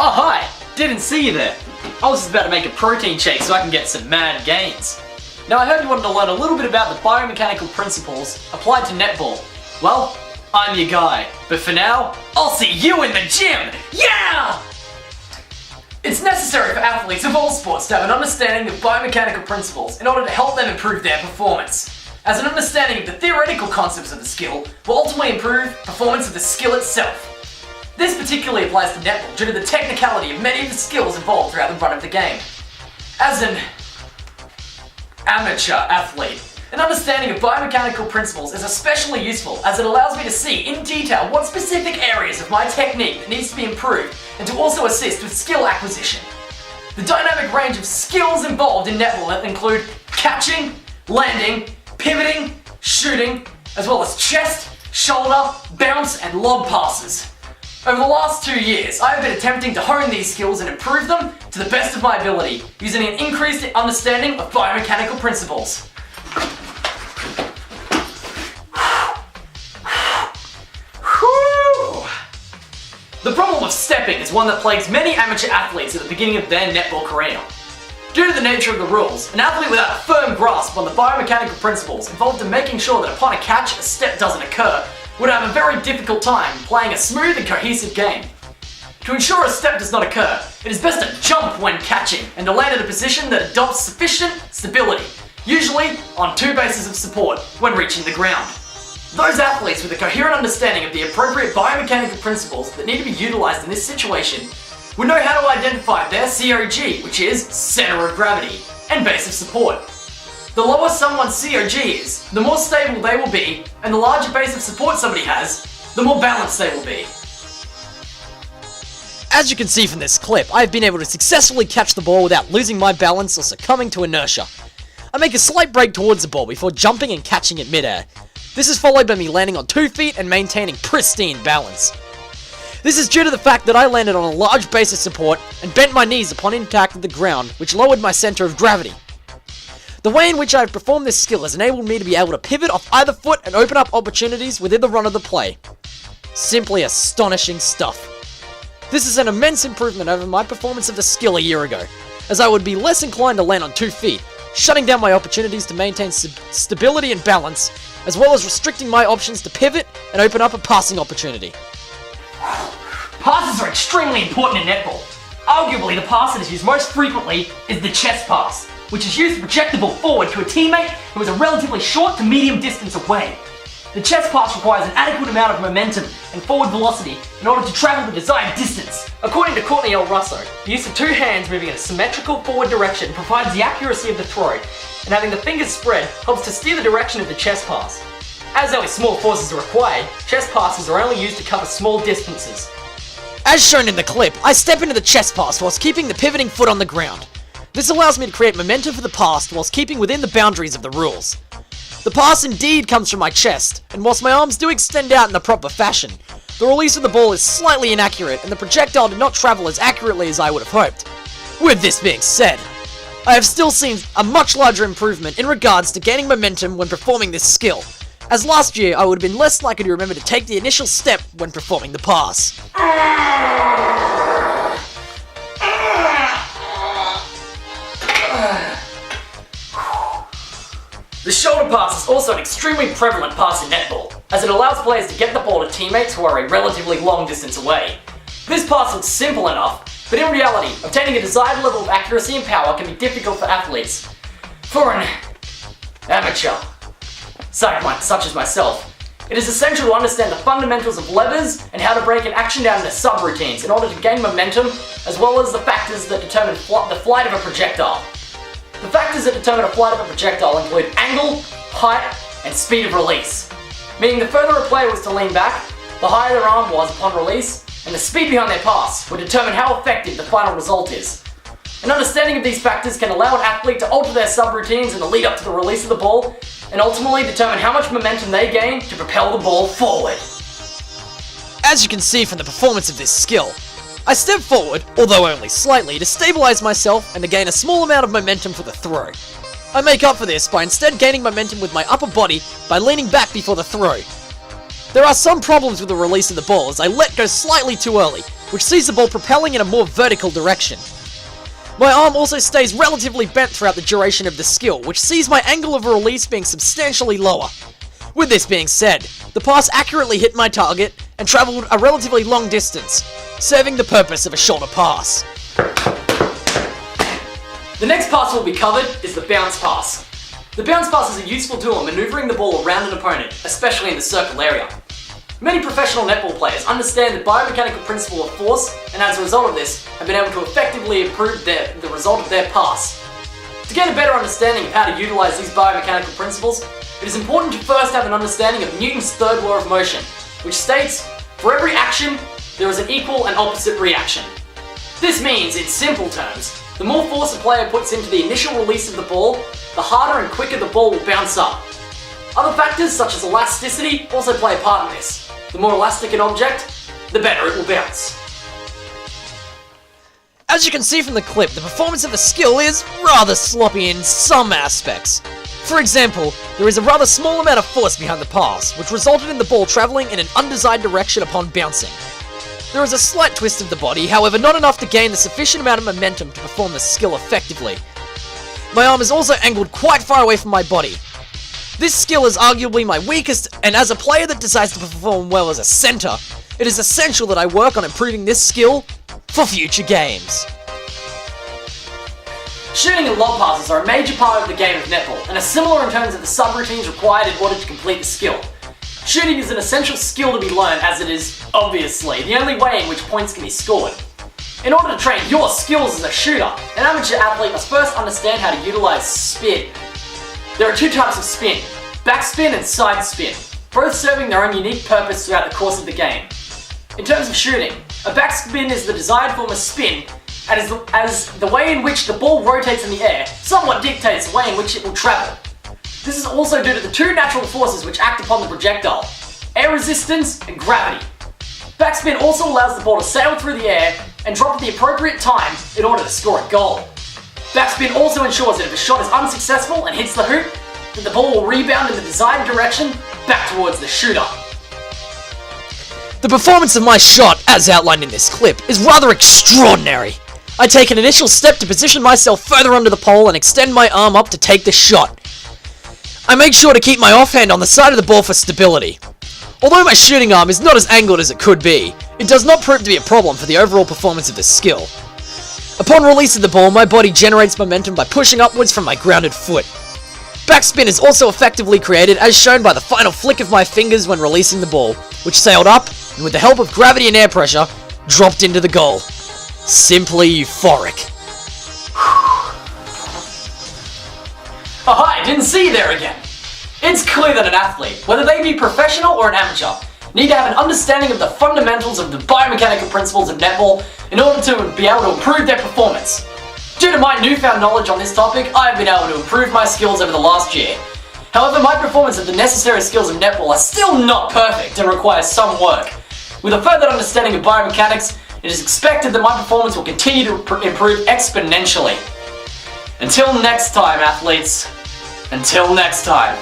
Oh hi! Didn't see you there. I was just about to make a protein shake so I can get some mad gains. Now I heard you wanted to learn a little bit about the biomechanical principles applied to netball. Well, I'm your guy. But for now, I'll see you in the gym! Yeah! It's necessary for athletes of all sports to have an understanding of biomechanical principles in order to help them improve their performance, as an understanding of the theoretical concepts of the skill will ultimately improve performance of the skill itself. This particularly applies to netball due to the technicality of many of the skills involved throughout the run of the game. As an amateur athlete, an understanding of biomechanical principles is especially useful as it allows me to see in detail what specific areas of my technique needs to be improved and to also assist with skill acquisition. The dynamic range of skills involved in netball include catching, landing, pivoting, shooting, as well as chest, shoulder, bounce and lob passes. Over the last 2 years, I have been attempting to hone these skills and improve them to the best of my ability, using an increased understanding of biomechanical principles. The problem of stepping is one that plagues many amateur athletes at the beginning of their netball career. Due to the nature of the rules, an athlete without a firm grasp on the biomechanical principles involved in making sure that upon a catch a step doesn't occur would have a very difficult time playing a smooth and cohesive game. To ensure a step does not occur, it is best to jump when catching and to land in a position that adopts sufficient stability, usually on 2 bases of support when reaching the ground. Those athletes with a coherent understanding of the appropriate biomechanical principles that need to be utilized in this situation would know how to identify their COG, which is center of gravity, and base of support. The lower someone's COG is, the more stable they will be, and the larger base of support somebody has, the more balanced they will be. As you can see from this clip, I have been able to successfully catch the ball without losing my balance or succumbing to inertia. I make a slight break towards the ball before jumping and catching it midair. This is followed by me landing on 2 feet and maintaining pristine balance. This is due to the fact that I landed on a large base of support and bent my knees upon impact with the ground, which lowered my center of gravity. The way in which I have performed this skill has enabled me to be able to pivot off either foot and open up opportunities within the run of the play. Simply astonishing stuff. This is an immense improvement over my performance of the skill a year ago, as I would be less inclined to land on 2 feet, shutting down my opportunities to maintain stability and balance, as well as restricting my options to pivot and open up a passing opportunity. Passes are extremely important in netball. Arguably, the pass that is used most frequently is the chest pass, which is used to project the ball forward to a teammate who is a relatively short to medium distance away. The chest pass requires an adequate amount of momentum and forward velocity in order to travel the desired distance. According to Courtney L. Russo, the use of 2 hands moving in a symmetrical forward direction provides the accuracy of the throw, and having the fingers spread helps to steer the direction of the chest pass. As only small forces are required, chest passes are only used to cover small distances. As shown in the clip, I step into the chest pass whilst keeping the pivoting foot on the ground. This allows me to create momentum for the pass whilst keeping within the boundaries of the rules. The pass indeed comes from my chest, and whilst my arms do extend out in the proper fashion, the release of the ball is slightly inaccurate and the projectile did not travel as accurately as I would have hoped. With this being said, I have still seen a much larger improvement in regards to gaining momentum when performing this skill, as last year I would have been less likely to remember to take the initial step when performing the pass. The shoulder pass is also an extremely prevalent pass in netball, as it allows players to get the ball to teammates who are a relatively long distance away. This pass looks simple enough, but in reality, obtaining a desired level of accuracy and power can be difficult for athletes. For an amateur, such as myself, it is essential to understand the fundamentals of levers and how to break an action down into subroutines in order to gain momentum, as well as the factors that determine the flight of a projectile. The factors that determine a flight of a projectile include angle, height, and speed of release. Meaning the further a player was to lean back, the higher their arm was upon release, and the speed behind their pass would determine how effective the final result is. An understanding of these factors can allow an athlete to alter their subroutines in the lead up to the release of the ball, and ultimately determine how much momentum they gain to propel the ball forward. As you can see from the performance of this skill, I step forward, although only slightly, to stabilize myself and to gain a small amount of momentum for the throw. I make up for this by instead gaining momentum with my upper body by leaning back before the throw. There are some problems with the release of the ball as I let go slightly too early, which sees the ball propelling in a more vertical direction. My arm also stays relatively bent throughout the duration of the skill, which sees my angle of release being substantially lower. With this being said, the pass accurately hit my target and travelled a relatively long distance, serving the purpose of a shorter pass. The next pass we'll be covered is the bounce pass. The bounce pass is a useful tool in manoeuvring the ball around an opponent, especially in the circle area. Many professional netball players understand the biomechanical principle of force, and as a result of this, have been able to effectively improve the result of their pass. To get a better understanding of how to utilize these biomechanical principles, it is important to first have an understanding of Newton's third law of motion, which states, for every action, there is an equal and opposite reaction. This means, in simple terms, the more force a player puts into the initial release of the ball, the harder and quicker the ball will bounce up. Other factors such as elasticity also play a part in this. The more elastic an object, the better it will bounce. As you can see from the clip, the performance of the skill is rather sloppy in some aspects. For example, there is a rather small amount of force behind the pass, which resulted in the ball travelling in an undesired direction upon bouncing. There is a slight twist of the body, however not enough to gain the sufficient amount of momentum to perform the skill effectively. My arm is also angled quite far away from my body. This skill is arguably my weakest, and as a player that decides to perform well as a centre, it is essential that I work on improving this skill for future games. Shooting and lob passes are a major part of the game of netball, and are similar in terms of the subroutines required in order to complete the skill. Shooting is an essential skill to be learned, as it is, obviously, the only way in which points can be scored. In order to train your skills as a shooter, an amateur athlete must first understand how to utilize spin. There are two types of spin, backspin and side spin, both serving their own unique purpose throughout the course of the game. In terms of shooting, a backspin is the desired form of spin, and as the way in which the ball rotates in the air somewhat dictates the way in which it will travel. This is also due to the two natural forces which act upon the projectile, air resistance and gravity. Backspin also allows the ball to sail through the air and drop at the appropriate time in order to score a goal. Backspin also ensures that if a shot is unsuccessful and hits the hoop, that the ball will rebound in the desired direction back towards the shooter. The performance of my shot, as outlined in this clip, is rather extraordinary. I take an initial step to position myself further under the pole and extend my arm up to take the shot. I make sure to keep my offhand on the side of the ball for stability. Although my shooting arm is not as angled as it could be, it does not prove to be a problem for the overall performance of this skill. Upon release of the ball, my body generates momentum by pushing upwards from my grounded foot. Backspin is also effectively created as shown by the final flick of my fingers when releasing the ball, which sailed up and with the help of gravity and air pressure, dropped into the goal. Simply euphoric. Oh hi, didn't see you there again. It's clear that an athlete, whether they be professional or an amateur, need to have an understanding of the fundamentals of the biomechanical principles of netball in order to be able to improve their performance. Due to my newfound knowledge on this topic, I have been able to improve my skills over the last year. However, my performance of the necessary skills of netball are still not perfect and require some work. With a further understanding of biomechanics, it is expected that my performance will continue to improve exponentially. Until next time, athletes. Until next time.